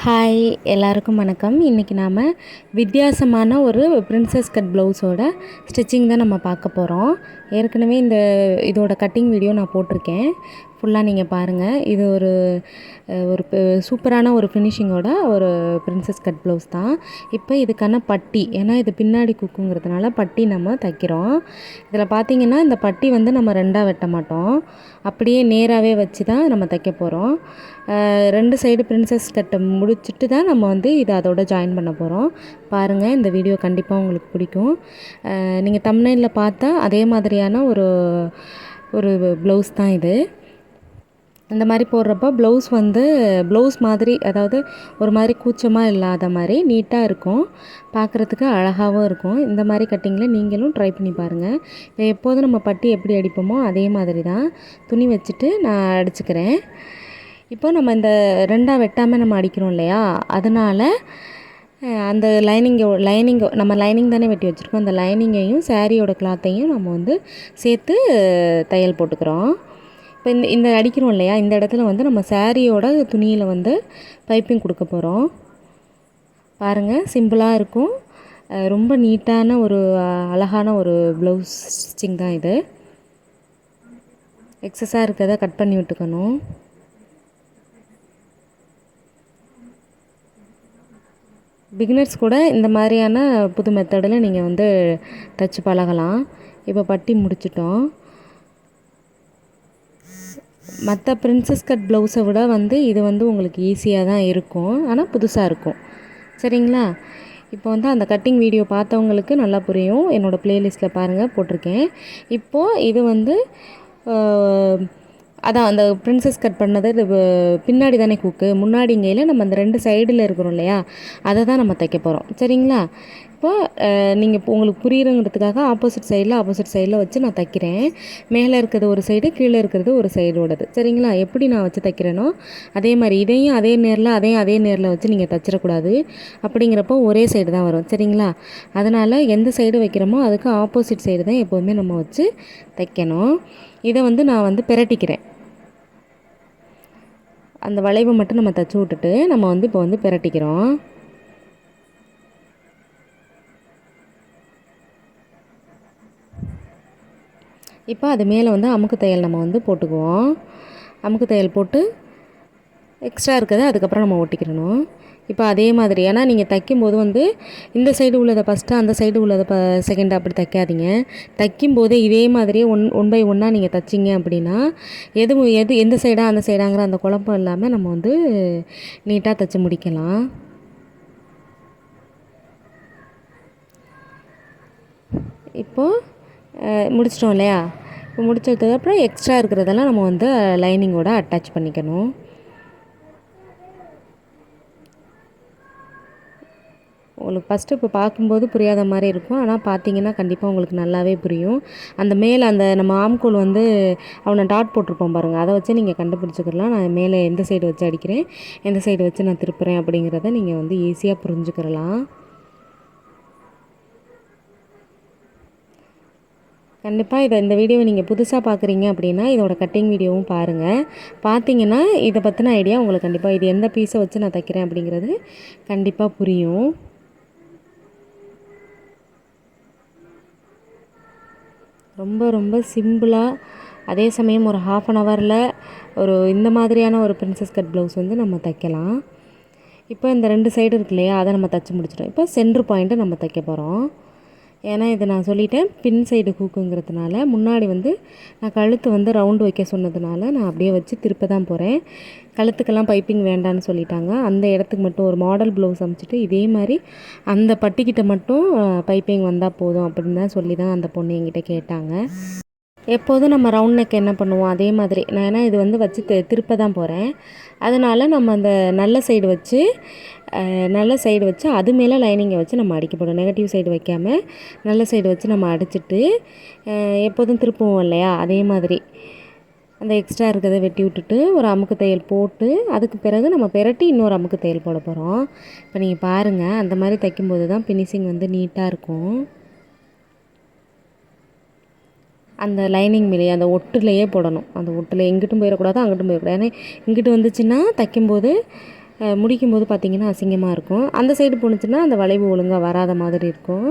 Hi எல்லாருக்கும் வணக்கம். இன்றைக்கி நாம் வித்தியாசமான ஒரு பிரின்சஸ் கட் ப்ளவுஸோட ஸ்டிச்சிங் தான் நம்ம பார்க்க போகிறோம். ஏற்கனவே இதோட கட்டிங் வீடியோ நான் போட்டிருக்கேன். ஃபுல்லாக நீங்கள் பாருங்கள். இது ஒரு ஒரு சூப்பரான ஒரு ஃபினிஷிங்கோட ஒரு பிரின்சஸ் கட் ப்ளவுஸ் தான். இப்போ இதுக்கான பட்டி, ஏன்னா இது பின்னாடி குக்குங்கிறதுனால பட்டி நம்ம தைக்கிறோம். இதில் பார்த்திங்கன்னா இந்த பட்டி வந்து நம்ம ரெண்டாக வெட்ட மாட்டோம், அப்படியே நேராகவே வச்சு தான் நம்ம தைக்க போகிறோம். ரெண்டு சைடு பிரின்சஸ் கட்டை முடிச்சுட்டு தான் நம்ம வந்து இதை அதோட ஜாயின் பண்ண போகிறோம். பாருங்கள், இந்த வீடியோ கண்டிப்பாக உங்களுக்கு பிடிக்கும். நீங்கள் தம்ப்நெயிலில் பார்த்தா அதே மாதிரியான ஒரு ப்ளவுஸ் தான் இது. இந்த மாதிரி போடுறப்போ ப்ளவுஸ் மாதிரி, அதாவது ஒரு மாதிரி கூச்சமாக இல்லாத மாதிரி நீட்டாக இருக்கும், பார்க்குறதுக்கு அழகாகவும் இருக்கும். இந்த மாதிரி கட்டிங்கில் நீங்களும் ட்ரை பண்ணி பாருங்கள். இப்போ எப்போதும் நம்ம பட்டி எப்படி அடிப்போமோ அதே மாதிரி தான் துணி வச்சுட்டு நான் அடிச்சுக்கிறேன். இப்போ நம்ம இந்த ரெண்டாக வெட்டாமல் நம்ம அடிக்கிறோம் இல்லையா, அதனால் அந்த நம்ம லைனிங் தானே வெட்டி வச்சுருக்கோம், அந்த லைனிங்கையும் சாரியோட கிளாத்தையும் நம்ம வந்து சேர்த்து தையல் போட்டுக்கிறோம். இப்போ இந்த அடிக்கிறோம் இல்லையா, இந்த இடத்துல வந்து நம்ம சாரியோட துணியில் வந்து பைப்பிங் கொடுக்க போகிறோம். பாருங்கள், சிம்பிளாக இருக்கும், ரொம்ப நீட்டான ஒரு அழகான ஒரு ப்ளவுஸ் ஸ்டிச்சிங் தான் இது. எக்ஸஸாக இருக்கிறத கட் பண்ணி விட்டுக்கணும். பிகினர்ஸ் கூட இந்த மாதிரியான புது மெத்தடில் நீங்கள் வந்து தைச்சி பழகலாம். இப்போ பட்டி முடிச்சிட்டோம். மற்ற பிரின்சஸ் கட் ப்ளவுஸை விட வந்து இது வந்து உங்களுக்கு ஈஸியாக தான் இருக்கும், ஆனால் புதுசாக இருக்கும். சரிங்களா? இப்போ வந்து அந்த கட்டிங் வீடியோ பார்த்தவங்களுக்கு நல்லா புரியும். என்னோடய ப்ளேலிஸ்ட்டில் பாருங்கள், போட்டிருக்கேன். இப்போது இது வந்து அதான் அந்த பிரின்சஸ் கட் பண்ணது, இது பின்னாடி தானே கூக்கு, முன்னாடிங்கையில் நம்ம அந்த ரெண்டு சைடில் இருக்கிறோம் இல்லையா, அதை தான் நம்ம தைக்க போகிறோம். சரிங்களா? இப்போ நீங்கள் உங்களுக்கு புரியுறங்கிறதுக்காக ஆப்போசிட் சைடில் வச்சு நான் தைக்கிறேன். மேலே இருக்கிறது ஒரு சைடு, கீழே இருக்கிறது ஒரு சைடோடது. சரிங்களா? எப்படி நான் வச்சு தைக்கிறேனோ அதே மாதிரி இதையும் அதே நேரில் வச்சு நீங்கள் தைச்சிடக்கூடாது. அப்படிங்கிறப்போ ஒரே சைடு தான் வரும். சரிங்களா? அதனால் எந்த சைடு வைக்கிறோமோ அதுக்கு ஆப்போசிட் சைடு தான் எப்போவுமே நம்ம வச்சு தைக்கணும். இதை வந்து நான் வந்து பிரட்டிக்கிறேன். அந்த வளைவை மட்டும் நம்ம தைச்சி விட்டுட்டு நம்ம வந்து இப்போ வந்து பிரட்டிக்கிறோம். இப்போ அது மேலே வந்து அமுக்கு தையல் நம்ம வந்து போட்டுக்குவோம். அமுக்கு தையல் போட்டு எக்ஸ்ட்ரா இருக்கிறத அதுக்கப்புறம் நம்ம ஒட்டிக்கிறணும். இப்போ அதே மாதிரி, ஏன்னா நீங்கள் தைக்கும்போது வந்து இந்த சைடு உள்ளதை ஃபஸ்ட்டு, அந்த சைடு உள்ளதை செகண்ட் அப்படி தைக்காதீங்க. தைக்கும்போதே இதே மாதிரியே ஒன் பை ஒன்னாக நீங்கள் தைச்சிங்க அப்படின்னா எந்த சைடாக அந்த சைடாங்கிற அந்த குழப்பம் இல்லாமல் நம்ம வந்து நீட்டாக தைச்சி முடிக்கலாம். இப்போது முடிச்சிட்டோம் இல்லையா? இப்போ முடிச்சதுக்கப்புறம் எக்ஸ்ட்ரா இருக்கிறதெல்லாம் நம்ம வந்து லைனிங்கோட அட்டாச் பண்ணிக்கணும். உங்களுக்கு ஃபஸ்ட்டு இப்போ பார்க்கும்போது புரியாத மாதிரி இருக்கும், ஆனால் பார்த்தீங்கன்னா கண்டிப்பாக உங்களுக்கு நல்லாவே புரியும். அந்த மேலே அந்த நம்ம ஆம்கோல் வந்து அவனை டாட் போட்டிருப்போம் பாருங்கள், அதை வச்சு நீங்கள் கண்டுபிடிச்சிக்கலாம். நான் மேலே எந்த சைடு வச்சு அடிக்கிறேன், எந்த சைடு வச்சு நான் திருப்புறேன் அப்படிங்கிறத நீங்கள் வந்து ஈஸியாக புரிஞ்சுக்கிறலாம். கண்டிப்பாக இந்த வீடியோவை நீங்கள் புதுசாக பார்க்குறீங்க அப்படின்னா இதோட கட்டிங் வீடியோவும் பாருங்கள். பார்த்தீங்கன்னா இதை பற்றின ஐடியா உங்களுக்கு கண்டிப்பாக, இது எந்த பீஸை வச்சு நான் தைக்கிறேன் அப்படிங்கிறது கண்டிப்பாக புரியும். ரொம்ப ரொம்ப சிம்பிளாக, அதே சமயம் ஒரு 1/2 ஹவரில் இந்த மாதிரியான ஒரு பிரின்சஸ் கட் ப்ளவுஸ் வந்து நம்ம தைக்கலாம். இப்போ இந்த ரெண்டு சைடு இருக்கு இல்லையா, அதை நம்ம தைச்சி முடிச்சிட்டோம். இப்போ சென்ட்ரு பாயிண்ட்டை நம்ம தைக்க போகிறோம். ஏன்னா இதை நான் சொல்லிட்டேன், பின் சைடு ஹூக்குங்கிறதுனால. முன்னாடி வந்து நான் கழுத்து வந்து ரவுண்டு வைக்க சொன்னதுனால நான் அப்படியே வச்சு திருப்ப தான் போகிறேன். கழுத்துக்கெல்லாம் பைப்பிங் வேண்டான்னு சொல்லிட்டாங்க. அந்த இடத்துக்கு மட்டும் ஒரு மாடல் ப்ளவுஸ் அமைச்சிட்டு இதே மாதிரி அந்த பட்டிக்கிட்ட மட்டும் பைப்பிங் வந்தால் போதும் அப்படின்னு தான் சொல்லி தான் அந்த பொண்ணு என்கிட்ட கேட்டாங்க. எப்போதும் நம்ம ரவுண்ட் நெக் என்ன பண்ணுவோம் அதே மாதிரி, நான் ஏன்னா இது வந்து வச்சு திருப்ப தான் போகிறேன். அதனால் நம்ம அந்த நல்ல சைடு வச்சு அது மேலே லைனிங்கை வச்சு நம்ம அடிக்க போகிறோம். நெகட்டிவ் சைடு வைக்காமல் நல்ல சைடு வச்சு நம்ம அடிச்சுட்டு எப்போதும் திருப்புவோம் இல்லையா, அதே மாதிரி அந்த எக்ஸ்ட்ரா இருக்கிறத வெட்டி விட்டுட்டு ஒரு அமுக்கு தையல் போட்டு அதுக்கு பிறகு நம்ம பிரட்டி இன்னொரு அமுக்கு தையல் போட போகிறோம். இப்போ நீங்கள் பாருங்கள், அந்த மாதிரி தைக்கும்போது தான் ஃபினிஷிங் வந்து நீட்டாக இருக்கும். அந்த லைனிங் மேலேயே அந்த ஒட்டுலேயே போடணும். அந்த ஒட்டில் எங்கிட்டும் போயிடக்கூடாது, அங்கிட்டும் போயிடக்கூடாது. ஏன்னா இங்கிட்டு வந்துச்சுன்னா தைக்கும்போது முடிக்கும்போது பார்த்திங்கன்னா அசிங்கமாக இருக்கும். அந்த சைடு போணுச்சுன்னா அந்த வளைவு ஒழுங்காக வராத மாதிரி இருக்கும்.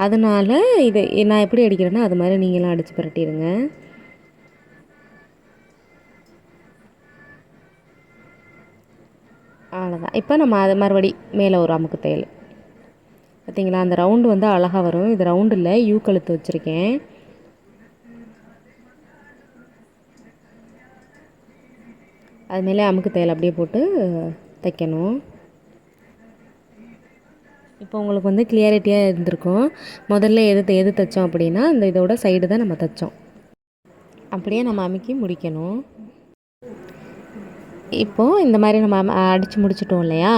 அதனால் இதை நான் எப்படி அடிக்கிறேன்னா அது மாதிரி நீங்களாம் அடித்து பரட்டிடுங்க. அவ்வளோதான். இப்போ நம்ம அது மறுபடி மேலே ஒரு அமுக்கு தையல். பார்த்திங்களா, அந்த ரவுண்டு வந்து அழகாக வரும். இது ரவுண்டு இல்லை, யூ கழுத்து வச்சுருக்கேன். அது மேலே அமுக்கு தையல் அப்படியே போட்டு தைக்கணும். இப்போ உங்களுக்கு வந்து கிளியாரிட்டியாக இருந்திருக்கும். முதல்ல எது தைச்சோம் அப்படின்னா இந்த இதோட சைடு தான் நம்ம தைச்சோம். அப்படியே நம்ம அமுக்கி முடிக்கணும். இப்போது இந்த மாதிரி நம்ம அடித்து முடிச்சிட்டோம் இல்லையா?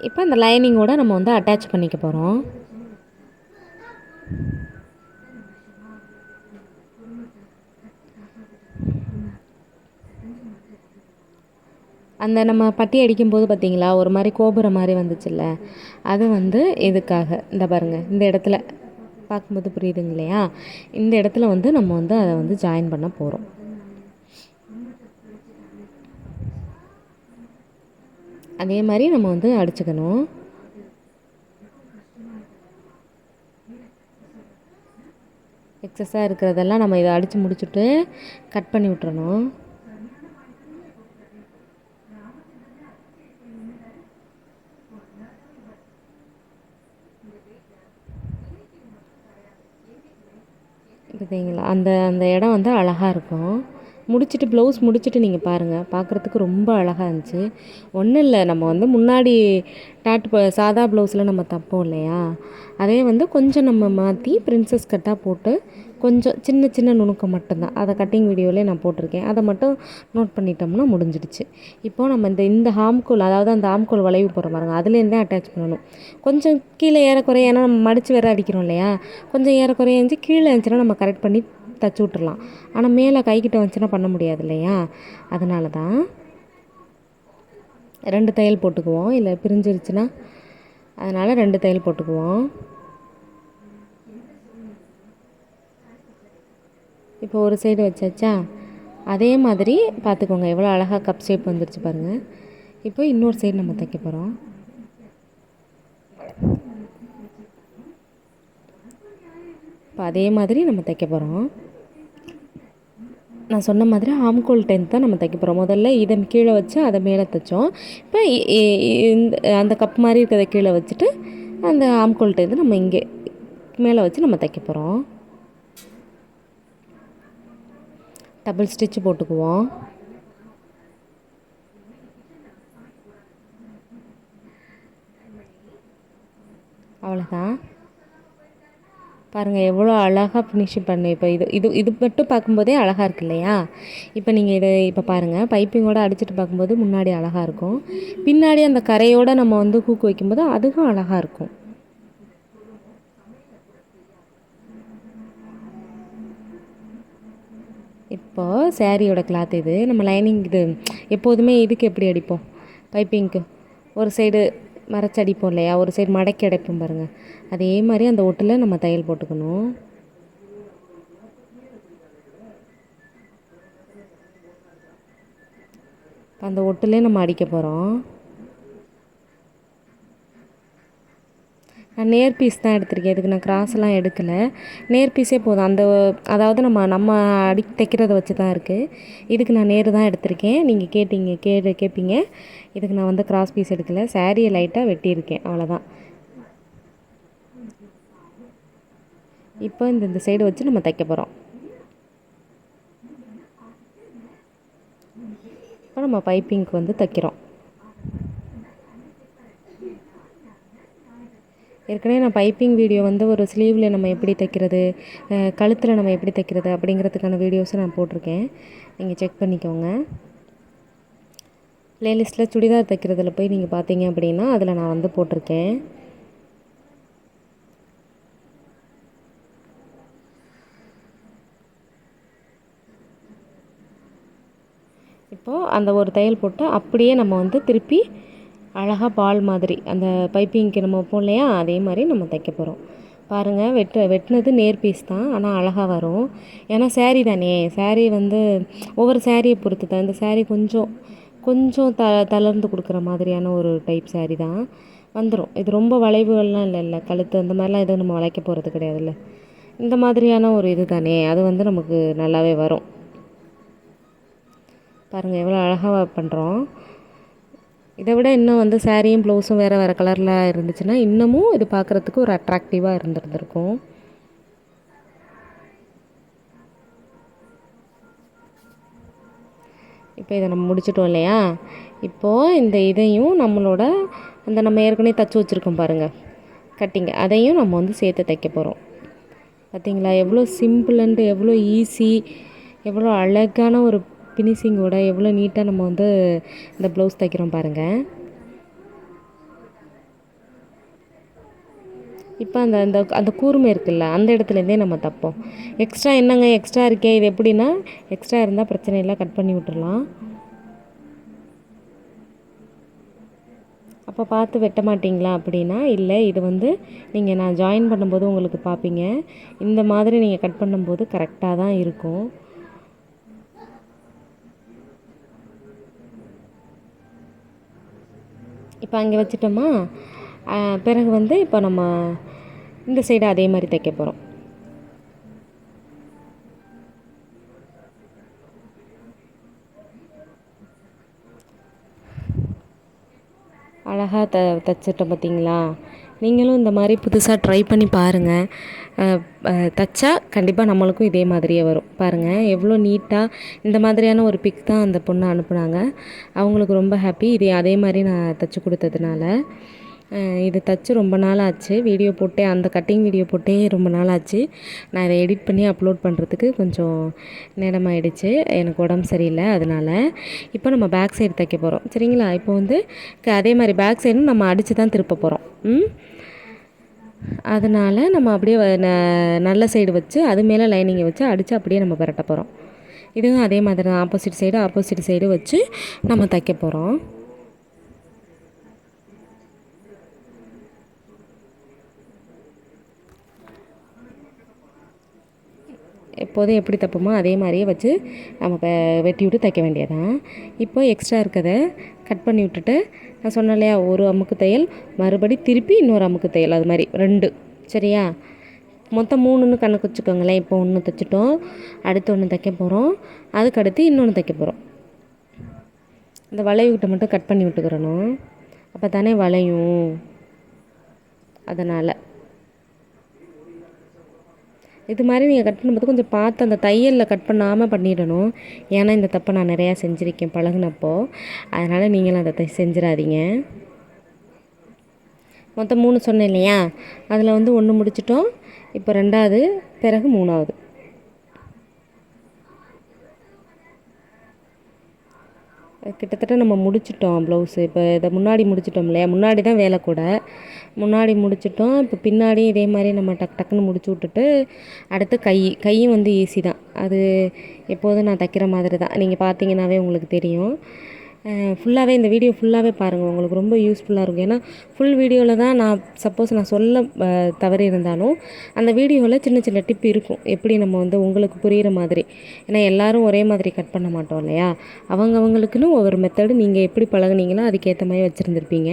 இப்போ இந்த லைனிங்கோட நம்ம வந்து அட்டாச் பண்ணிக்க போகிறோம். அந்த நம்ம பட்டி அடிக்கும்போது பார்த்திங்களா ஒரு மாதிரி கோபுரம் மாதிரி வந்துச்சுல்ல, அது வந்து எதுக்காக இந்த பாருங்கள், இந்த இடத்துல பார்க்கும்போது புரியுதுங்க இல்லையா? இந்த இடத்துல வந்து நம்ம வந்து அதை வந்து ஜாயின் பண்ண போகிறோம். அதே மாதிரி நம்ம வந்து அடிச்சுக்கணும். எக்ஸஸாக இருக்கிறதெல்லாம் நம்ம இதை அடித்து முடிச்சுட்டு கட் பண்ணி விட்டுறணும். பார்த்தீங்களா, அந்த அந்த இடம் வந்து அழகாக இருக்கும். முடிச்சுட்டு ப்ளவுஸ் முடிச்சுட்டு நீங்கள் பாருங்கள், பார்க்குறதுக்கு ரொம்ப அழகாக இருந்துச்சு. ஒன்றும் இல்லை, நம்ம வந்து முன்னாடி சாதா ப்ளவுஸில் நம்ம தைப்போம் இல்லையா, அதே வந்து கொஞ்சம் நம்ம மாற்றி பிரின்சஸ் கட்டாக போட்டு கொஞ்சம் சின்ன சின்ன நுணுக்கம் மட்டும்தான், அதை கட்டிங் வீடியோவிலே நான் போட்டிருக்கேன். அதை மட்டும் நோட் பண்ணிட்டோம்னா முடிஞ்சிடுச்சு. இப்போது நம்ம இந்த ஹாம்கோல், அதாவது அந்த ஆம்கோல் வளைவு போகிற பாருங்க, அதுலேருந்தே அட்டாச் பண்ணணும். கொஞ்சம் கீழே ஏறக்குறைய, ஏன்னா நம்ம மடித்து வேறு அடிக்கிறோம் இல்லையா, கொஞ்சம் ஏறக்குறைய இருந்துச்சு, கீழே இருந்துச்சுன்னா நம்ம கரெக்ட் பண்ணி தச்சு விட்டுறலாம். ஆனால் மேலே கைக்கிட்ட வந்துச்சுன்னா பண்ண முடியாது இல்லையா? அதனால தான் 2 தையல் போட்டுக்குவோம். இல்லை பிரிஞ்சிருச்சுன்னா அதனால் 2 தையல் போட்டுக்குவோம். இப்போ ஒரு சைடு வச்சாச்சா, அதே மாதிரி பார்த்துக்கோங்க எவ்வளோ அழகாக கப் ஷேப் வந்துருச்சு பாருங்கள். இப்போ இன்னொரு சைடு நம்ம தைக்க போகிறோம். இப்போ அதே மாதிரி நம்ம தைக்க போகிறோம். நான் சொன்ன மாதிரி ஆம்கோல் 10 தான் நம்ம தைக்க போகிறோம். முதல்ல இதை கீழே வச்சு அதை மேலே தைச்சோம். இப்போ இந்த அந்த கப் மாதிரி இருக்கிறத கீழே வச்சுட்டு அந்த ஆம்கோல் 10 நம்ம இங்கே மேலே வச்சு நம்ம தைக்க போகிறோம். டபுள் ஸ்டிச் போட்டுக்குவோம். அவ்வளோதான். பாருங்கள் எவ்வளோ அழகாக ஃபினிஷிங் பண்ணி. இப்போ இது மட்டும் பார்க்கும்போதே அழகாக இருக்கு இல்லையா? இப்போ நீங்கள் இதை இப்போ பாருங்கள், பைப்பிங்கோடு அடிச்சுட்டு பார்க்கும்போது முன்னாடி அழகாக இருக்கும், பின்னாடி அந்த கரையோடு நம்ம வந்து ஹூக் வைக்கும்போது அதுவும் அழகாக இருக்கும். இப்போது சேரீயோட கிளாத் இது, நம்ம லைனிங் இது எப்போதுமே இதுக்கு எப்படி அடிப்போம், பைப்பிங்க்கு ஒரு சைடு மறைச்சி அடிப்போம் இல்லையா, ஒரு சைடு மடக்கி அடைப்போம் பாருங்கள், அதே மாதிரி அந்த ஒட்டில் நம்ம தையல் போட்டுக்கணும். அந்த ஒட்டிலே நம்ம அடிக்க போகிறோம். நான் நேர் பீஸ் தான் எடுத்திருக்கேன், இதுக்கு நான் கிராஸ்லாம் எடுக்கலை, நேர் பீஸே போதும். அதாவது நம்ம தைக்கிறத வச்சு தான் இருக்குது. இதுக்கு நான் நேர் தான் எடுத்திருக்கேன். நீங்கள் கேட்பீங்க, இதுக்கு நான் வந்து கிராஸ் பீஸ் எடுக்கலை, சாரியை லைட்டாக வெட்டியிருக்கேன், அவ்வளோதான். இப்போ இந்த சைடு வச்சு நம்ம தைக்க போகிறோம். இப்போ நம்ம பைப்பிங்க்கு வந்து தைக்கிறோம். ஏற்கனவே நான் பைப்பிங் வீடியோ வந்து ஒரு ஸ்லீவில் நம்ம எப்படி தைக்கிறது, கழுத்தில் நம்ம எப்படி தைக்கிறது அப்படிங்கிறதுக்கான வீடியோஸும் நான் போட்டிருக்கேன், நீங்கள் செக் பண்ணிக்கோங்க. ப்ளேலிஸ்ட்டில் சுடிதார் தைக்கிறதுல போய் நீங்கள் பார்த்தீங்க அப்படின்னா அதில் நான் வந்து போட்டிருக்கேன். இப்போது அந்த ஒரு தையல் போட்டு அப்படியே நம்ம வந்து திருப்பி அழகாக பால் மாதிரி அந்த பைப்பிங்க்கு நம்ம வைப்போம் இல்லையா, அதே மாதிரி நம்ம தைக்க போகிறோம். பாருங்கள், வெட்டினது நேர் பீஸ் தான், ஆனால் அழகாக வரும். ஏன்னா சேரீ தானே, சேரீ வந்து ஒவ்வொரு சேரீயை பொறுத்து தான். இந்த சேரீ கொஞ்சம் கொஞ்சம் தளர்ந்து கொடுக்குற மாதிரியான ஒரு டைப் saree தான் வந்துடும். இது ரொம்ப வளைவுகள்லாம் இல்லைல்ல, கழுத்து அந்த மாதிரிலாம் எதுவும் நம்ம வளைக்க போகிறது கிடையாதுல்ல. இந்த மாதிரியான ஒரு இது தானே, அது வந்து நமக்கு நல்லாவே வரும். பாருங்கள் எவ்வளோ அழகாக பண்ணுறோம். இதை விட இன்னும் வந்து சாரியும் ப்ளவுஸும் வேறு வேறு கலரில் இருந்துச்சுன்னா இன்னமும் இது பார்க்குறதுக்கு ஒரு அட்ராக்டிவாக இருந்திருக்கும். இப்போ இதை நம்ம முடிச்சிட்டோம் இல்லையா. இப்போது இந்த இதையும் நம்மளோட அந்த நம்ம ஏற்கனவே தைச்சி வச்சுருக்கோம் பாருங்கள் கட்டிங்க, அதையும் நம்ம வந்து சேர்த்து தைக்க போகிறோம். பார்த்திங்களா எவ்வளோ சிம்பிள் அண்ட் எவ்வளோ ஈஸி, எவ்வளோ அழகான ஒரு ஃபினிஷிங்கோட எவ்வளோ நீட்டாக நம்ம வந்து இந்த ப்ளவுஸ் தைக்கிறோம் பாருங்கள். இப்போ அந்த அந்த அந்த கூர்மை இருக்குல்ல, அந்த இடத்துலேருந்தே நம்ம தைப்போம். எக்ஸ்ட்ரா என்னங்க எக்ஸ்ட்ரா இருக்கே, இது எப்படின்னா எக்ஸ்ட்ரா இருந்தால் பிரச்சனை இல்லை, கட் பண்ணி விட்டுறலாம். அப்போ பார்த்து வெட்ட மாட்டிங்களா அப்படின்னா, இல்லை இது வந்து நீங்கள் நான் ஜாயின் பண்ணும்போது உங்களுக்கு பார்ப்பீங்க, இந்த மாதிரி நீங்கள் கட் பண்ணும்போது கரெக்டாக தான் இருக்கும். இப்போ அங்கே வச்சுட்டோமா, பிறகு வந்து இப்போ நம்ம இந்த சைடு அதே மாதிரி தைக்க போகிறோம். அழகாக தைச்சிட்டோம் பார்த்திங்களா. நீங்களும் இந்த மாதிரி புதுசாக ட்ரை பண்ணி பாருங்கள். தைச்சா கண்டிப்பாக நம்மளுக்கும் இதே மாதிரியே வரும். பாருங்கள் எவ்வளோ நீட்டாக இந்த மாதிரியான ஒரு பிக் தான் அந்த பொண்ணு அனுப்புனாங்க. அவங்களுக்கு ரொம்ப ஹாப்பி இதே அதே மாதிரி நான் தைச்சி கொடுத்ததுனால. இது தைச்சி ரொம்ப நாள் ஆச்சு, வீடியோ போட்டே அந்த கட்டிங் வீடியோ போட்டே ரொம்ப நாள் ஆச்சு. நான் இதை எடிட் பண்ணி அப்லோட் பண்ணுறதுக்கு கொஞ்சம் நேரமாயிடுச்சு, எனக்கு உடம்பு சரியில்லை அதனால். இப்போ நம்ம பேக் சைடு தைக்க போகிறோம் சரிங்களா. இப்போ வந்து அதே மாதிரி பேக் சைடும் நம்ம அடித்து தான் திருப்ப போகிறோம். அதனால் நம்ம அப்படியே நல்ல சைடு வச்சு அது மேலே லைனிங்கை வச்சு அடித்து அப்படியே நம்ம பரட்ட போகிறோம். இதுவும் அதே மாதிரி தான் ஆப்போசிட் சைடு வச்சு நம்ம தைக்க போகிறோம். எப்போதும் எப்படி தைப்போமோ அதே மாதிரியே வச்சு நம்ம வெட்டி விட்டு தைக்க வேண்டியதான். இப்போ எக்ஸ்ட்ரா இருக்கிறத கட் பண்ணி விட்டுட்டு நான் சொன்னேன் இல்லையா, ஒரு அமுக்கு தையல் மறுபடி திருப்பி இன்னொரு அமுக்கு தையல், அது மாதிரி 2 சரியா. மொத்தம் 3ன்னு கணக்கு வச்சுக்கோங்களேன். இப்போ 1 தைச்சிட்டோம், அடுத்து 1 தைக்க போகிறோம், அதுக்கடுத்து இன்னொன்று தைக்க போகிறோம். இந்த வளைவுக்கிட்ட மட்டும் கட் பண்ணி விட்டுக்கிறணும், அப்போ தானே வளையும். அதனால் இது மாதிரி நீங்கள் கட் பண்ணும்போது கொஞ்சம் பார்த்து அந்த தையலில் கட் பண்ணாமல் பண்ணிடணும். ஏன்னா இந்த தப்பை நான் நிறையா செஞ்சுருக்கேன் பழகுனப்போ, அதனால் நீங்களும் அதை செஞ்சிடாதீங்க. மொத்தம் 3 சொன்னேன் இல்லையா, அதில் வந்து 1 முடிச்சிட்டோம், இப்போ 2வது, பிறகு 3வது. கிட்டத்தட்ட நம்ம முடிச்சிட்டோம் ப்ளவுஸு. இப்போ இதை முன்னாடி முடிச்சிட்டோம் இல்லையா, முன்னாடி தான் வேலை கூட, முன்னாடி முடிச்சிட்டோம். இப்போ பின்னாடி இதே மாதிரி நம்ம டக்குன்னு முடிச்சு விட்டுட்டு அடுத்து கையும் வந்து ஈஸி தான். அது எப்போதும் நான் தைக்கிற மாதிரி தான், நீங்கள் பார்த்தீங்கன்னாவே உங்களுக்கு தெரியும். ஃபுல்லாகவே இந்த வீடியோ ஃபுல்லாகவே பாருங்கள், உங்களுக்கு ரொம்ப யூஸ்ஃபுல்லாக இருக்கும். ஏன்னா ஃபுல் வீடியோவில் தான் நான் சப்போஸ் நான் சொல்ல தவறி இருந்தாலும் அந்த வீடியோவில் சின்ன சின்ன டிப் இருக்கும், எப்படி நம்ம வந்து உங்களுக்கு புரிகிற மாதிரி. ஏன்னா எல்லோரும் ஒரே மாதிரி கட் பண்ண மாட்டோம் இல்லையா, அவங்களுக்குன்னு ஒவ்வொரு மெத்தடு நீங்கள் எப்படி பழகுனீங்களோ அதுக்கேற்ற மாதிரி வச்சுருந்துருப்பீங்க.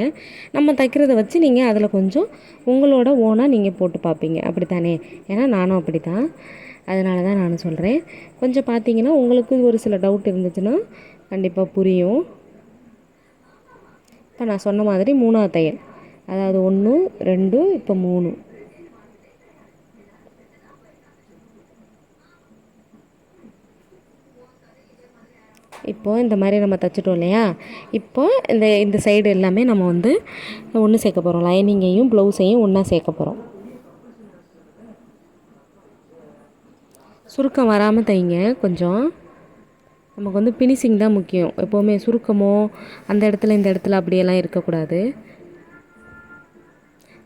நம்ம தைக்கிறத வச்சு நீங்கள் அதில் கொஞ்சம் உங்களோட ஓனாக நீங்கள் போட்டு பார்ப்பீங்க, அப்படி தானே. ஏன்னா நானும் அப்படி தான், அதனால தான் நானும் சொல்கிறேன். கொஞ்சம் பார்த்தீங்கன்னா உங்களுக்கு ஒரு சில டவுட் இருந்துச்சுன்னா கண்டிப்பாக புரியும். இப்போ நான் சொன்ன மாதிரி 3வது தையல், அதாவது 1 2 இப்போ 3. இப்போது இந்த மாதிரி நம்ம தைச்சிட்டோம் இல்லையா, இப்போ இந்த சைடு எல்லாமே நம்ம வந்து ஒன்று சேர்க்க போகிறோம், லைனிங்கையும் ப்ளவுஸையும் ஒன்றா சேர்க்க போகிறோம். சுருக்கம் வராமல் தைங்க கொஞ்சம், நமக்கு வந்து ஃபினிஷிங் தான் முக்கியம். எப்போவுமே சுருக்கமோ அந்த இடத்துல இந்த இடத்துல அப்படியெல்லாம் இருக்கக்கூடாது.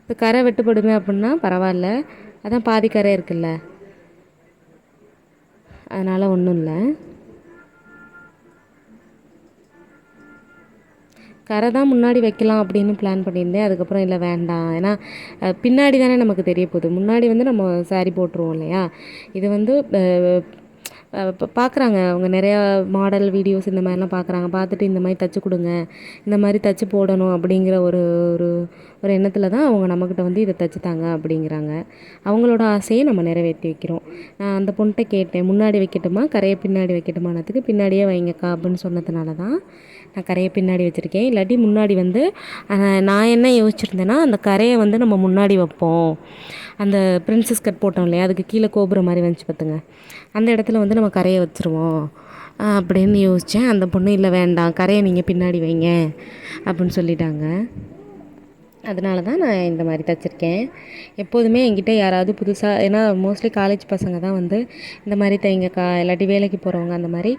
இப்போ கரை வெட்டுப்படுமே அப்படின்னா பரவாயில்ல, அதான் பாதி கரை இருக்குல்ல, அதனால் ஒன்றும் இல்லை. கரை தான் முன்னாடி வைக்கலாம் அப்படின்னு பிளான் பண்ணியிருந்தேன், அதுக்கப்புறம் இல்லை வேண்டாம், ஏன்னா பின்னாடி தானே நமக்கு தெரிய போகுது. முன்னாடி வந்து நம்ம சாரீ போட்டுருவோம் இல்லையா, இது வந்து இப்போ பார்க்குறாங்க அவங்க நிறையா மாடல் வீடியோஸ் இந்த மாதிரிலாம் பார்க்குறாங்க. பார்த்துட்டு இந்த மாதிரி தச்சு கொடுங்க, இந்த மாதிரி தச்சு போடணும் அப்படிங்கிற ஒரு ஒரு ஒரு எண்ணத்தில் தான் அவங்க நம்மக்கிட்ட வந்து இதை தச்சு தாங்க அப்படிங்கிறாங்க. அவங்களோட ஆசையை நம்ம நிறைவேற்றி வைக்கிறோம். நான் அந்த பொண்ணுகிட்ட கேட்டேன், முன்னாடி வைக்கட்டுமா கரையை பின்னாடி வைக்கட்டுமானதுக்கு பின்னாடியே வைங்கக்கா அப்படின்னு சொன்னதுனால தான் நான் கரையை பின்னாடி வச்சுருக்கேன். இல்லாட்டி முன்னாடி வந்து நான் என்ன யோசிச்சுருந்தேன்னா, அந்த கரையை வந்து நம்ம முன்னாடி வைப்போம். அந்த பிரின்சஸ் கட் போட்டோம் இல்லையா, அதுக்கு கீழே கோபுரம் மாதிரி வந்துச்சு பார்த்துங்க, அந்த இடத்துல வந்து நம்ம கரையை வச்சுருவோம் அப்படின்னு யோசித்தேன். அந்த பொண்ணு இல்லை வேண்டாம், கரையை நீங்கள் பின்னாடி வைங்க அப்படின்னு சொல்லிட்டாங்க. அதனால தான் நான் இந்த மாதிரி தைச்சிருக்கேன். எப்போதுமே என்கிட்ட யாராவது புதுசாக, ஏன்னா மோஸ்ட்லி காலேஜ் பசங்க தான் வந்து இந்த மாதிரி தைங்கக்கா, இல்லாட்டி வேலைக்கு போகிறவங்க அந்த மாதிரி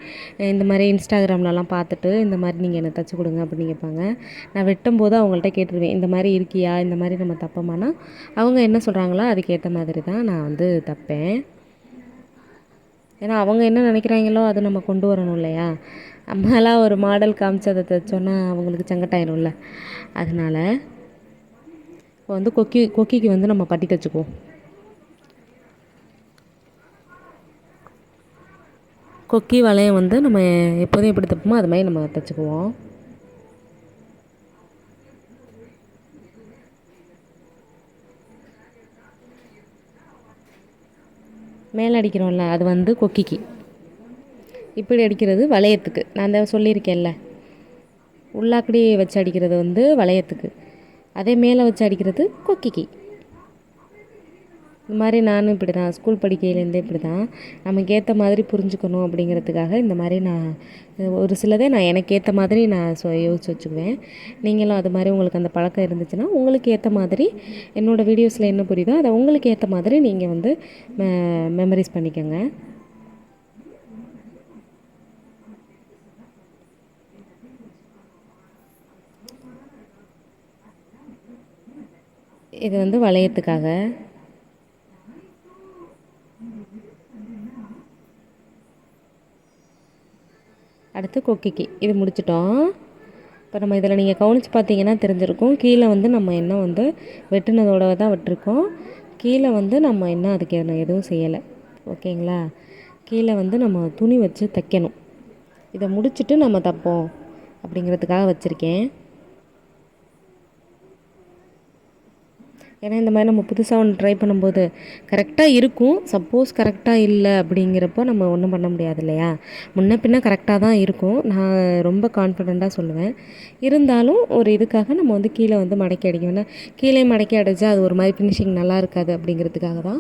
இந்த மாதிரி இன்ஸ்டாகிராம்லலாம் பார்த்துட்டு இந்த மாதிரி நீங்கள் எனக்கு தைச்சி கொடுங்க அப்படின்னு கேட்பாங்க. நான் வெட்டும்போது அவங்கள்ட்ட கேட்டுருவேன், இந்த மாதிரி இருக்கியா, இந்த மாதிரி நம்ம தப்போமானா அவங்க என்ன சொல்கிறாங்களோ அதுக்கேற்ற மாதிரி தான் நான் வந்து தைப்பேன். ஏன்னா அவங்க என்ன நினைக்கிறாங்களோ அதை நம்ம கொண்டு வரணும் இல்லையா. நம்மளாம் ஒரு மாடல் காமிச்சு அதை தைச்சோன்னா அவங்களுக்கு சங்கட்டாயிரும்ல. அதனால் இப்போ வந்து கொக்கிக்கு வந்து நம்ம பட்டி தைச்சிக்குவோம். கொக்கி வளையம் வந்து நம்ம எப்போதும் எப்படி தைப்போமோ அது மாதிரி நம்ம தைச்சிக்குவோம். மேலே அடிக்கிறோம்ல அது வந்து கொக்கிக்கு, இப்படி அடிக்கிறது வளையத்துக்கு. நான் தான் சொல்லியிருக்கேன்ல, உள்ளாக்கடி வச்சு அடிக்கிறது வந்து வளையத்துக்கு, அதே மேலே வச்சு அடிக்கிறது கொக்கிக்கு. இந்த மாதிரி நானும் இப்படி தான் ஸ்கூல் படிக்கையிலேருந்தே இப்படி தான் நமக்கு ஏற்ற மாதிரி புரிஞ்சுக்கணும் அப்படிங்கிறதுக்காக இந்த மாதிரி நான் ஒரு சிலதே நான் எனக்கு ஏற்ற மாதிரி நான் யோசிச்சு வச்சுக்குவேன். நீங்களும் அது மாதிரி உங்களுக்கு அந்த பழக்கம் இருந்துச்சுன்னா உங்களுக்கு ஏற்ற மாதிரி என்னோடய வீடியோஸில் என்ன புரியுதோ அதை உங்களுக்கு ஏற்ற மாதிரி நீங்கள் வந்து மெமரிஸ் பண்ணிக்கோங்க. இது வந்து வளையத்துக்காக. அடுத்து கொக்கிக்கு இது முடிச்சிட்டோம். இப்போ நம்ம இதில் நீங்கள் கவனித்து பார்த்தீங்கன்னா தெரிஞ்சிருக்கும், கீழே வந்து நம்ம இன்னும் வந்து வெட்டினதோட தான் விட்டுருக்கோம். கீழே வந்து நம்ம இன்னும் அதுக்கு எதுவும் செய்யலை. ஓகேங்களா. கீழே வந்து நம்ம துணி வச்சு தைக்கணும். இதை முடிச்சுட்டு நம்ம தைப்போம் அப்படிங்கிறதுக்காக வச்சுருக்கேன். ஏன்னா இந்த மாதிரி நம்ம புதுசாக ஒன்று ட்ரை பண்ணும்போது கரெக்டாக இருக்கும். சப்போஸ் கரெக்டாக இல்லை அப்படிங்கிறப்போ நம்ம ஒன்றும் பண்ண முடியாது இல்லையா. முன்ன பின்ன கரெக்டாக தான் இருக்கும், நான் ரொம்ப கான்ஃபிடெண்ட்டாக சொல்லுவேன். இருந்தாலும் ஒரு இதுக்காக நம்ம வந்து கீழே வந்து மடக்கி அடிக்கும். ஏன்னா கீழே மடக்கி அடித்தா அது ஒரு மாதிரி ஃபினிஷிங் நல்லா இருக்காது அப்படிங்கிறதுக்காக தான்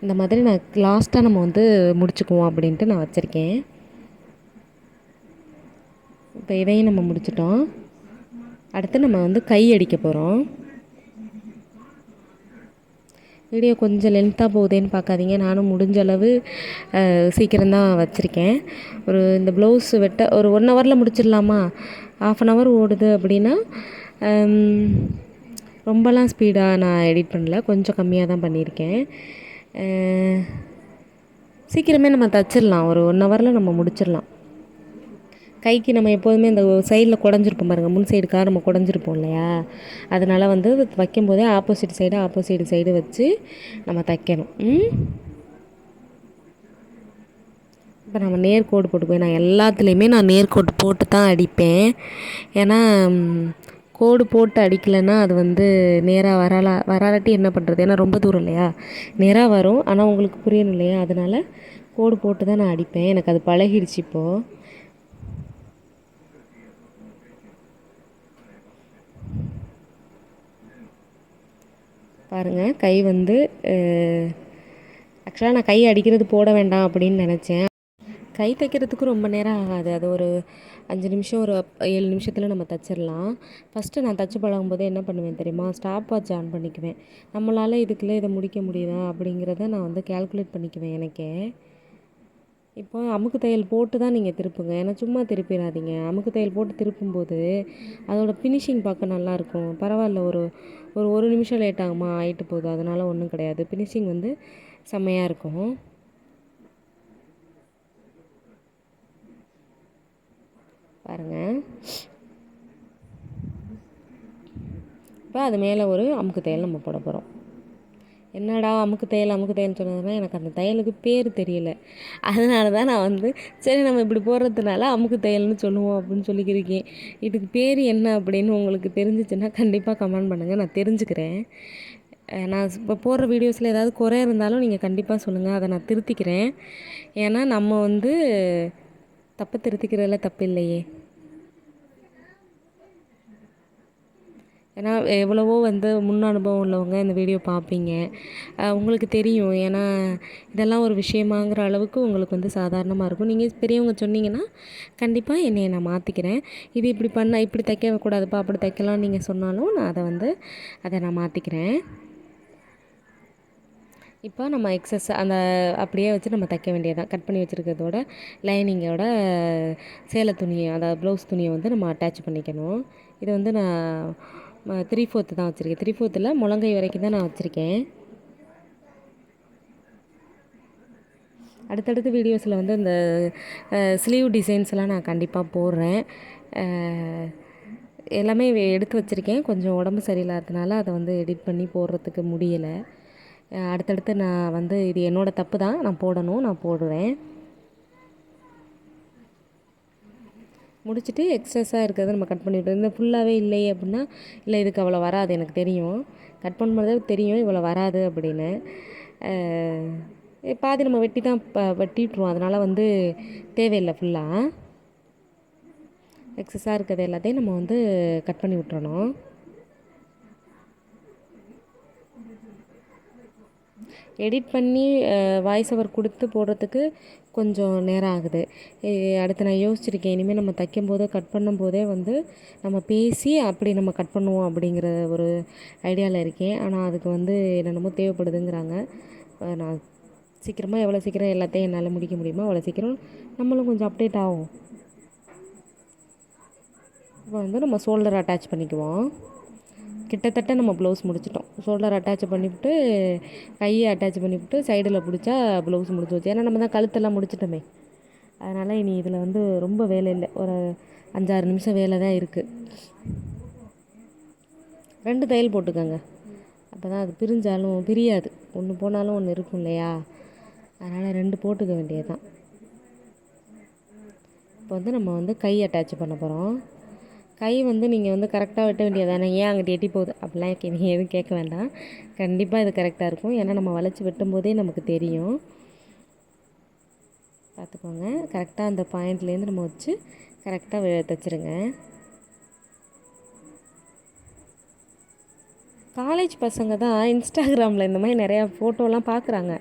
இந்த மாதிரி நான் லாஸ்ட்டாக நம்ம வந்து முடிச்சுக்குவோம் அப்படின்ட்டு நான் வச்சுருக்கேன். இப்போ இதையும் நம்ம முடிச்சிட்டோம். அடுத்து நம்ம வந்து கை அடிக்க போகிறோம். வீடியோ கொஞ்சம் லென்த்தாக போகுதேன்னு பார்க்காதீங்க, நானும் முடிஞ்ச அளவு சீக்கிரம்தான் வச்சுருக்கேன். ஒரு இந்த ப்ளவுஸ் வெட்ட ஒரு 1 ஹவரில் முடிச்சிடலாமா, 1/2 ஹவர் ஓடுது அப்படின்னா ரொம்பலாம் ஸ்பீடாக நான் எடிட் பண்ணல, கொஞ்சம் கம்மியாக தான் பண்ணியிருக்கேன். சீக்கிரமே நம்ம தச்சிடலாம், ஒரு 1 ஹவரில் நம்ம முடிச்சிடலாம். கைக்கு நம்ம எப்போதுமே இந்த சைடில் குடஞ்சிருப்போம் பாருங்கள், முன் சைடுக்காக நம்ம குடஞ்சிருப்போம் இல்லையா, அதனால் வந்து வைக்கும்போதே ஆப்போசிட் சைடு வச்சு நம்ம தைக்கணும். இப்போ நம்ம நேர்கோடு போட்டுக்குவேன். நான் எல்லாத்துலேயுமே நான் நேர்கோடு போட்டு தான் அடிப்பேன். ஏன்னா கோடு போட்டு அடிக்கலைன்னா அது வந்து நேராக வராட்டி என்ன பண்ணுறது, ஏன்னா ரொம்ப தூரம் இல்லையா, நேராக வரும். ஆனால் உங்களுக்கு புரியணும் இல்லையா, அதனால் கோடு போட்டு தான் நான் அடிப்பேன். எனக்கு அது பழகிடுச்சு இப்போது. பாருங்கள், கை வந்து ஆக்சுவலாக நான் கை அடிக்கிறது போட வேண்டாம் அப்படின்னு நினச்சேன். கை தைக்கிறதுக்கு ரொம்ப நேரம் ஆகாது, அது ஒரு 5 நிமிஷம் ஒரு 7 நிமிஷத்தில் நம்ம தைச்சிடலாம். ஃபஸ்ட்டு நான் தைச்சி பழகும்போது என்ன பண்ணுவேன் தெரியுமா, ஸ்டாப் வாட்ச் ஆன் பண்ணிக்குவேன். நம்மளால் இதுக்குள்ளே இதை முடிக்க முடியுதா அப்படிங்கிறத நான் வந்து கேல்குலேட் பண்ணிக்குவேன் எனக்கே. இப்போ அமுக்கு தையல் போட்டு தான் நீங்கள் திருப்புங்க, ஏன்னா சும்மா திருப்பிடாதீங்க. அமுக்கு தையல் போட்டு திருப்பும்போது அதோடய ஃபினிஷிங் பார்க்க நல்லாயிருக்கும். பரவாயில்ல, ஒரு 1 நிமிஷம் லேட் ஆகுமா, ஆகிட்டு போகுது, அதனால் ஒன்றும் கிடையாது. ஃபினிஷிங் வந்து செம்மையாக இருக்கும். பாருங்கள், இப்போ அது மேலே ஒரு அமுக்கு தையல் நம்ம போட போகிறோம். என்னடா அமுக்கு தையல்னு சொன்னதுன்னா எனக்கு அந்த தையலுக்கு பேர் தெரியல. அதனால தான் நான் வந்து சரி நம்ம இப்படி போடுறதுனால அமுக்கு தையல்னு சொல்லுவோம் அப்படின்னு சொல்லிக்கிருக்கேன். இதுக்கு பேர் என்ன அப்படின்னு உங்களுக்கு தெரிஞ்சிச்சுன்னா கண்டிப்பாக கமெண்ட் பண்ணுங்கள், நான் தெரிஞ்சுக்கிறேன். நான் இப்போ போடுற வீடியோஸில் ஏதாவது குறை இருந்தாலும் நீங்கள் கண்டிப்பாக சொல்லுங்கள், அதை நான் திருத்திக்கிறேன். ஏன்னா நம்ம வந்து தப்பு திருத்திக்கிறதுல தப்பு இல்லையே. ஏன்னா எவ்வளவோ வந்து முன் அனுபவம் உள்ளவங்க இந்த வீடியோ பார்ப்பீங்க, உங்களுக்கு தெரியும். ஏன்னா இதெல்லாம் ஒரு விஷயமாங்கிற அளவுக்கு உங்களுக்கு வந்து சாதாரணமாக இருக்கும். நீங்கள் பெரியவங்க சொன்னீங்கன்னா கண்டிப்பாக என்னையை நான் மாற்றிக்கிறேன். இது இப்படி பண்ணால் இப்படி தைக்கக்கூடாதுப்பா அப்படி தைக்கலாம் நீங்கள் சொன்னாலும் நான் அதை நான் மாற்றிக்கிறேன். இப்போ நம்ம எக்ஸஸ் அந்த அப்படியே வச்சு நம்ம தைக்க வேண்டியதான். கட் பண்ணி வச்சுருக்கிறதோட லைனிங்கோட சேலை துணியை, அதாவது ப்ளவுஸ் துணியை வந்து நம்ம அட்டாச் பண்ணிக்கணும். இது வந்து நான் 3/4 தான் வச்சுருக்கேன். 3/4 முழங்கை வரைக்கும் தான் நான் வச்சுருக்கேன். அடுத்தடுத்த வீடியோஸில் வந்து இந்த ஸ்லீவ் டிசைன்ஸ்லாம் நான் கண்டிப்பாக போடுறேன். எல்லாமே எடுத்து வச்சுருக்கேன். கொஞ்சம் உடம்பு சரியில்லாததுனால அதை வந்து எடிட் பண்ணி போடுறதுக்கு முடியலை. அடுத்தடுத்து நான் வந்து இது என்னோடய தப்பு தான், நான் போடணும், நான் போடுவேன். முடிச்சுட்டு எக்ஸஸாக இருக்கிறத நம்ம கட் பண்ணி விட்டுறது. இந்த ஃபுல்லாகவே இல்லை அப்படின்னா, இல்லை இதுக்கு அவ்வளோ வராது, எனக்கு தெரியும், கட் பண்ணும்போதே தெரியும் இவ்வளோ வராது அப்படின்னு. பாதி நம்ம வெட்டி தான் வெட்டி விட்ருவோம், அதனால் வந்து தேவையில்லை. ஃபுல்லாக எக்ஸஸாக இருக்கிறது எல்லாத்தையும் நம்ம வந்து கட் பண்ணி விட்டுறணும். எடிட் பண்ணி வாய்ஸ் ஓவர் கொடுத்து போடுறதுக்கு கொஞ்சம் நேரம் ஆகுது. அடுத்து நான் யோசிச்சுருக்கேன், இனிமேல் நம்ம தைக்கும்போது கட் பண்ணும்போதே வந்து நம்ம பேசி அப்படி நம்ம கட் பண்ணுவோம் அப்படிங்கிற ஒரு ஐடியாவில் இருக்கேன். ஆனால் அதுக்கு வந்து என்னென்னமோ தேவைப்படுதுங்கிறாங்க. நான் சீக்கிரமாக எவ்வளோ சீக்கிரம் எல்லாத்தையும் என்னால் முடிக்க முடியுமோ அவ்வளோ சீக்கிரம் நம்மளும் கொஞ்சம் அப்டேட் ஆகும். இப்போ வந்து நம்ம ஷோல்டர் அட்டாச் பண்ணிக்குவோம். கிட்டத்தட்ட நம்ம ப்ளவுஸ் முடிச்சிட்டோம். ஷோல்டர் அட்டாச் பண்ணிவிட்டு கையை அட்டாச் பண்ணிவிட்டு சைடில் பிடிச்சா ப்ளவுஸ் முடிச்சு வச்சு. ஏன்னா நம்ம தான் கழுத்தெல்லாம் முடிச்சிட்டோமே, அதனால் இனி இதில் வந்து ரொம்ப வேலை இல்லை. ஒரு 5-6 நிமிஷம் வேலை தான் இருக்குது. 2 தையல் போட்டுக்கோங்க, அப்போ தான் அது பிரியாது. ஒன்று போனாலும் ஒன்று இருக்கும் இல்லையா, அதனால் 2 போட்டுக்க வேண்டியது தான். இப்போ வந்து நம்ம வந்து கை அட்டாச் பண்ண போகிறோம். கை வந்து நீங்கள் வந்து கரெக்டாக வெட்ட வேண்டியது தானே, ஏன் அங்கிட்டு எட்டி போகுது அப்படிலாம் நீங்கள் எதுவும் கேட்க வேண்டாம். கண்டிப்பாக இது கரெக்டாக இருக்கும். ஏன்னா நம்ம வளைச்சி வெட்டும் போதே நமக்கு தெரியும். பார்த்துக்கோங்க, கரெக்டாக அந்த பாயிண்ட்லேருந்து நம்ம வச்சு கரெக்டாக தைச்சிருங்க. காலேஜ் பசங்க தான் இன்ஸ்டாகிராமில் இந்த மாதிரி நிறையா ஃபோட்டோலாம் பார்க்குறாங்க.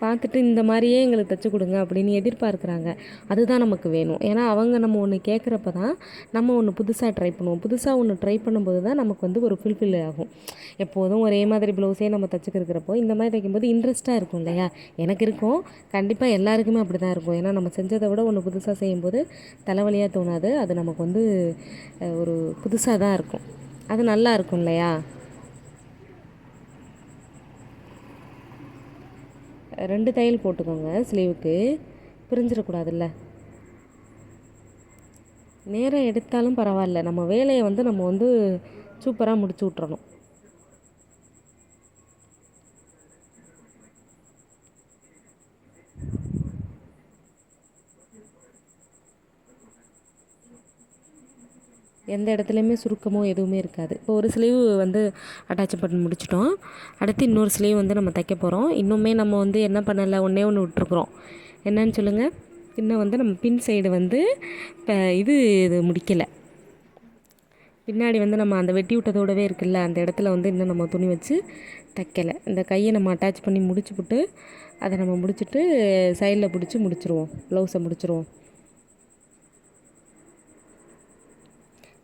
பார்த்துட்டு இந்த மாதிரியே எங்களுக்கு தைச்சி கொடுங்க அப்படின்னு எதிர்பார்க்குறாங்க. அதுதான் நமக்கு வேணும். ஏன்னா அவங்க நம்ம ஒன்று கேட்குறப்ப தான் நம்ம ஒன்று புதுசாக ட்ரை பண்ணுவோம். புதுசாக ஒன்று ட்ரை பண்ணும்போது தான் நமக்கு வந்து ஒரு ஃபுல்ஃபில் ஆகும். எப்போதும் ஒரே மாதிரி ப்ளவுஸே நம்ம தைச்சிக்கிறப்போ இந்த மாதிரி தைக்கும்போது இன்ட்ரெஸ்ட்டாக இருக்கும் இல்லையா. எனக்கு இருக்கும், கண்டிப்பாக எல்லாருக்குமே அப்படி தான் இருக்கும். ஏன்னா நம்ம செஞ்சதை விட ஒன்று புதுசாக செய்யும்போது தலைவலியாக தோணாது. அது நமக்கு வந்து ஒரு புதுசாக தான் இருக்கும். அது நல்லா இருக்கும் இல்லையா. 2 தையல் போட்டுக்கோங்க ஸ்லீவுக்கு, பிரிஞ்சிடக்கூடாதுல்ல. நேரம் எடுத்தாலும் பரவாயில்ல, நம்ம வேலையை வந்து நம்ம வந்து சூப்பராக முடிச்சு விட்றணும். எந்த இடத்துலையுமே சுருக்கமோ எதுவுமே இருக்காது. இப்போ ஒரு ஸ்லீவ் வந்து அட்டாச் பண்ணி முடிச்சிட்டோம். அடுத்து இன்னொரு ஸ்லீவ் வந்து நம்ம தைக்க போகிறோம். இன்னுமே நம்ம வந்து என்ன பண்ணலை, ஒன்றே விட்டுருக்குறோம். என்னன்னு சொல்லுங்கள். இன்னும் வந்து நம்ம பின் சைடு வந்து இப்போ இது முடிக்கலை. பின்னாடி வந்து நம்ம அந்த வெட்டி விட்டதோடவே இருக்குல்ல, அந்த இடத்துல வந்து இன்னும் நம்ம துணி வச்சு தைக்கலை. இந்த கையை நம்ம அட்டாச் பண்ணி முடிச்சுப்புட்டு அதை நம்ம முடிச்சுட்டு சைடில் பிடிச்சி முடிச்சிருவோம், ப்ளவுஸை முடிச்சிருவோம்.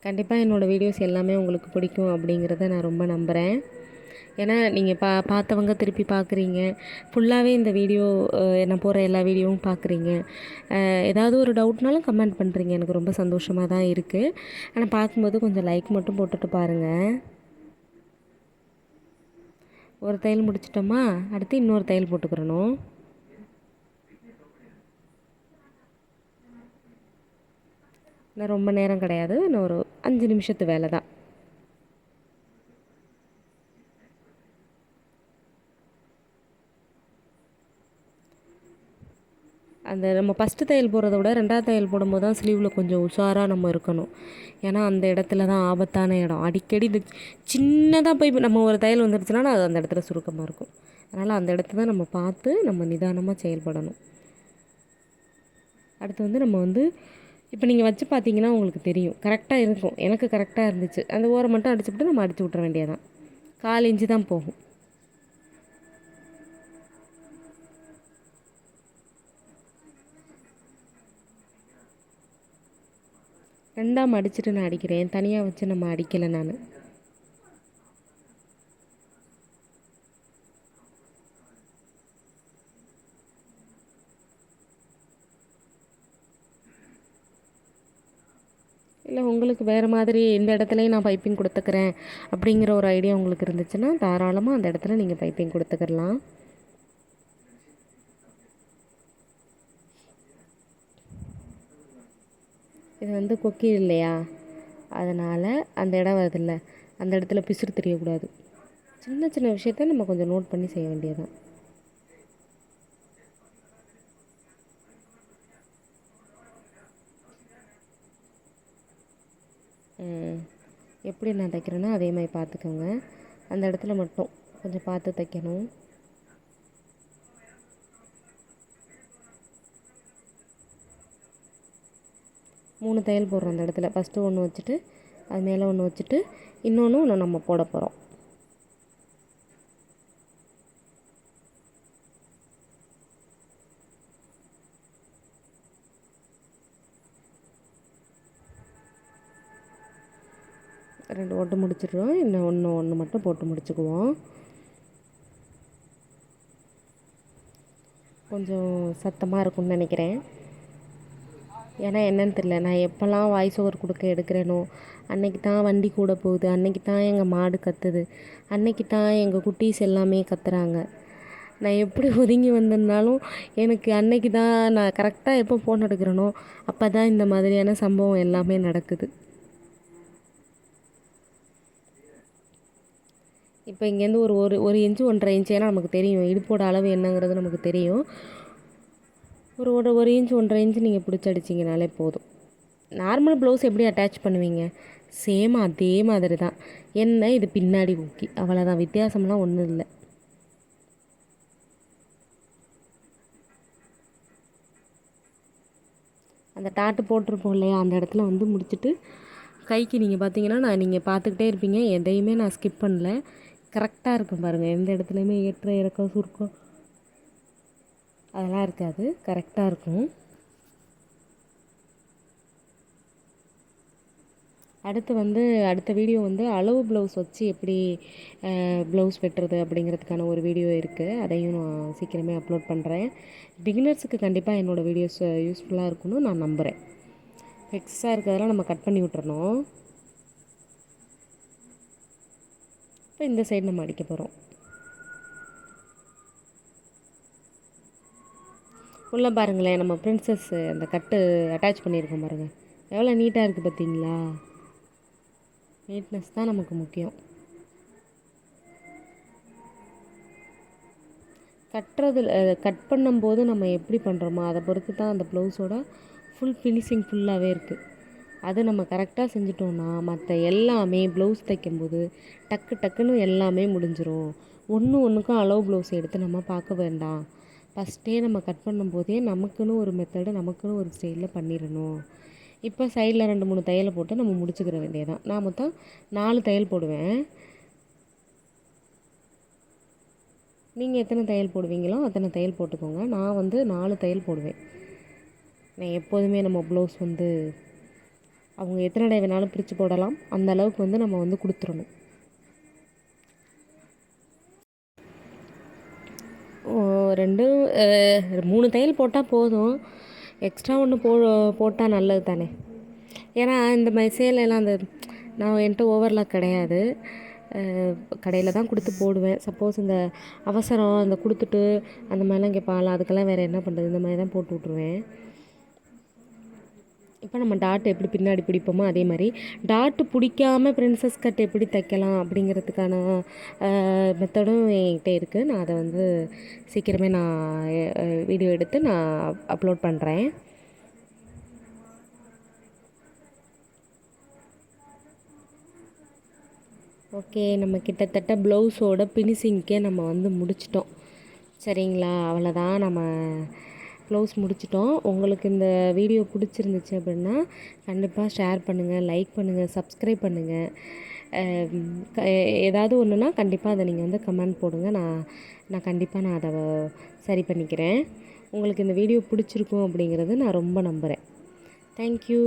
கண்டிப்பாக என்னோடய வீடியோஸ் எல்லாமே உங்களுக்கு பிடிக்கும் அப்படிங்கிறத நான் ரொம்ப நம்புகிறேன். ஏன்னா நீங்கள் பார்த்தவங்க திருப்பி பார்க்குறீங்க, ஃபுல்லாகவே இந்த வீடியோ நான் போகிற எல்லா வீடியோவும் பார்க்குறீங்க. ஏதாவது ஒரு டவுட்னாலும் கமெண்ட் பண்ணுறீங்க, எனக்கு ரொம்ப சந்தோஷமாக தான் இருக்குது. ஆனால் பார்க்கும்போது கொஞ்சம் லைக் மட்டும் போட்டுட்டு பாருங்கள். ஒரு தையல் முடிச்சிட்டோமா, அடுத்து இன்னொரு தையல் போட்டுக்கிறணும். இன்னும் ரொம்ப நேரம் கிடையாது, இன்னும் ஒரு 5 நிமிஷத்து வேலை தான். அந்த நம்ம ஃபஸ்ட்டு தையல் போடுறத விட 2வது தையல் போடும்போது தான் ஸ்லீவில் கொஞ்சம் உஷாராக நம்ம இருக்கணும். ஏன்னா அந்த இடத்துல தான் ஆபத்தான இடம். அடிக்கடி இந்த சின்னதாக போய் நம்ம ஒரு தையல் வந்துடுச்சுன்னா அது அந்த இடத்துல சுருக்கமாக இருக்கும். அதனால் அந்த இடத்த தான் நம்ம பார்த்து நம்ம நிதானமாக செயல்படணும். அடுத்து வந்து நம்ம வந்து இப்போ நீங்கள் வச்சு பார்த்தீங்கன்னா உங்களுக்கு தெரியும், கரெக்டாக இருக்கும். எனக்கு கரெக்டாக இருந்துச்சு. அந்த ஓரம் மட்டும் அடிச்சுவிட்டு நம்ம அடிச்சு விட்ற வேண்டியதான். 1/4 இன்ச்சு தான் போகும். 2ஆ மடிச்சுட்டு நான் அடிக்கிறேன். தனியாக வச்சு நம்ம அடிக்கலை நான். இல்லை உங்களுக்கு வேறு மாதிரி இந்த இடத்துலையும் நான் பைப்பிங் கொடுத்துக்கிறேன் அப்படிங்கிற ஒரு ஐடியா உங்களுக்கு இருந்துச்சுன்னா தாராளமாக அந்த இடத்துல நீங்கள் பைப்பிங் கொடுத்துக்கிடலாம். இது வந்து கொக்கி இல்லையா, அதனால் அந்த இடம் வருதில்ல, அந்த இடத்துல பிசுறு தெரியக்கூடாது. சின்ன சின்ன விஷயத்த நம்ம கொஞ்சம் நோட் பண்ணி செய்ய வேண்டியதுதான். எப்படி நான் தைக்கிறேன்னா அதே மாதிரி பார்த்துக்கோங்க. அந்த இடத்துல மட்டும் கொஞ்சம் பார்த்து தைக்கணும். மூணு தையல் போடுறோம் அந்த இடத்துல. ஃபஸ்ட்டு ஒன்று வச்சுட்டு அது மேலே ஒன்று வச்சுட்டு இன்னொன்று நம்ம போட போகிறோம். ரெண்டு ஓட்டு முடிச்சிடுறோம். இன்னும் ஒன்று மட்டும் போட்டு முடிச்சுக்குவோம். கொஞ்சம் சத்தமாக இருக்கும்னு நினைக்கிறேன். ஏன்னா என்னன்னு தெரியல, நான் எப்போல்லாம் வாய்ஸ் ஓவர் கொடுக்க எடுக்கிறேனோ அன்றைக்கி தான் வண்டி கூட போகுது, அன்றைக்கி தான் எங்கள் மாடு கத்துது, அன்றைக்கி தான் எங்கள் குட்டீஸ் எல்லாமே கத்துறாங்க. நான் எப்படி ஒதுங்கி வந்திருந்தாலும் எனக்கு அன்றைக்கி தான் நான் கரெக்டாக எப்போ ஃபோன் எடுக்கிறேனோ அப்போ தான் இந்த மாதிரியான சம்பவம் எல்லாமே நடக்குது. இப்போ இங்கேருந்து ஒரு ஒரு ஒரு இன்ச்சு 1.5 இன்ச்சு, ஏன்னா நமக்கு தெரியும் இடுப்போட அளவு என்னங்கிறது நமக்கு தெரியும். ஒரு இன்ச் 1.5 இன்ச்சு நீங்கள் பிடிச்சி அடிச்சிங்கனாலே போதும். நார்மல் ப்ளவுஸ் எப்படி அட்டாச் பண்ணுவீங்க, சேம் அதே மாதிரி தான். என்ன இது பின்னாடி ஊக்கி, அவ்வளோதான், வித்தியாசம்லாம் ஒன்றும் இல்லை. அந்த டாட்டு போட்டிருப்போம் இல்லையா, அந்த இடத்துல வந்து முடிச்சுட்டு கைக்கு நீங்கள் பார்த்தீங்கன்னா நீங்கள் பார்த்துக்கிட்டே இருப்பீங்க, எதையுமே நான் ஸ்கிப் பண்ணல. கரெக்டாக இருக்கும் பாருங்கள், எந்த இடத்துலையுமே ஏற்ற இறக்கம் சுருக்கம் அதெல்லாம் இருக்காது, கரெக்டாக இருக்கும். அடுத்து வந்து அடுத்த வீடியோ வந்து அளவு ப்ளவுஸ் வச்சு எப்படி ப்ளவுஸ் வெட்டுறது அப்படிங்கிறதுக்கான ஒரு வீடியோ இருக்குது. அதையும் நான் சீக்கிரமே அப்லோட் பண்ணுறேன். பிகினர்ஸுக்கு கண்டிப்பாக என்னோடய வீடியோஸ் யூஸ்ஃபுல்லாக இருக்கும்னு நான் நம்புகிறேன். எக்ஸஸாக இருக்கிறதெல்லாம் நம்ம கட் பண்ணி விட்டுறணும். இப்போ இந்த சைடு நம்ம அடிக்க போகிறோம். உள்ளே பாருங்களேன், நம்ம பிரின்சஸ் அந்த கட்டு அட்டாச் பண்ணியிருக்கோம் பாருங்கள், எவ்வளோ நீட்டாக இருக்குது பார்த்தீங்களா. நீட்னஸ் தான் நமக்கு முக்கியம். கட் பண்ணும்போது நம்ம எப்படி பண்ணுறோமோ அதை பொறுத்து தான் அந்த ப்ளவுஸோட ஃபுல் ஃபினிஷிங் ஃபுல்லாகவே இருக்குது. அது நம்ம கரெக்டாக செஞ்சிட்டோன்னா மற்ற எல்லாமே ப்ளவுஸ் தைக்கும்போது டக்கு டக்குன்னு எல்லாமே முடிஞ்சிடும். ஒன்றுக்கும் அளவு ப்ளவுஸ் எடுத்து நம்ம பார்க்க வேண்டாம். ஃபஸ்ட்டே நம்ம கட் பண்ணும்போதே நமக்குன்னு ஒரு மெத்தடு, நமக்குன்னு ஒரு ஸ்டைலில் பண்ணிடணும். இப்போ சைடில் 2-3 தையலை போட்டு நம்ம முடிச்சுக்கிற வேண்டியதான். நான் மொத்தம் 4 தையல் போடுவேன். நீங்கள் எத்தனை தையல் போடுவீங்களோ அத்தனை தையல் போட்டுக்கோங்க. நான் வந்து 4 தையல் போடுவேன். நான் எப்போதுமே நம்ம ப்ளவுஸ் வந்து அவங்க எத்தனை டை வேணாலும் பிரித்து போடலாம், அந்த அளவுக்கு வந்து நம்ம வந்து கொடுத்துடணும். 3 தையல் போட்டால் போதும். எக்ஸ்ட்ரா ஒன்று போட்டால் நல்லது தானே. ஏன்னா இந்த மாதிரி சேலையெல்லாம் அந்த நான் என்கிட்ட ஓவர்லாக் கிடையாது, கடையில் தான் கொடுத்து போடுவேன். சப்போஸ் இந்த அவசரம் அந்த கொடுத்துட்டு அந்த மாதிரிலாம் கேட்பாங்களா, அதுக்கெல்லாம் வேறு என்ன பண்ணுறது, இந்த மாதிரி தான் போட்டு விட்ருவேன். இப்போ நம்ம டாட் எப்படி பின்னாடி பிடிப்போமோ அதே மாதிரி டாட்டு பிடிக்காம பிரின்சஸ் கட் எப்படி தைக்கலாம் அப்படிங்கிறதுக்கான மெத்தடும் என்கிட்ட இருக்குது. நான் அதை வந்து சீக்கிரமே நான் வீடியோ எடுத்து நான் அப்லோட் பண்ணுறேன். ஓகே, நம்ம கிட்டத்தட்ட ப்ளவுஸோட ஃபினிஷிங்க்கே நம்ம வந்து முடிச்சிட்டோம். சரிங்களா, அவ்வளோதான், நம்ம க்ளோஸ் முடிச்சிட்டோம். உங்களுக்கு இந்த வீடியோ பிடிச்சிருந்துச்சு அப்படின்னா கண்டிப்பாக ஷேர் பண்ணுங்கள், லைக் பண்ணுங்கள், சப்ஸ்கிரைப் பண்ணுங்கள். ஏதாவது ஒன்றுனா கண்டிப்பாக அதை நீங்கள் வந்து கமெண்ட் போடுங்க. நான் கண்டிப்பாக நான் அதை சரி பண்ணிக்கிறேன். உங்களுக்கு இந்த வீடியோ பிடிச்சிருக்கும் அப்படிங்கிறது நான் ரொம்ப நம்புகிறேன். தேங்க்யூ.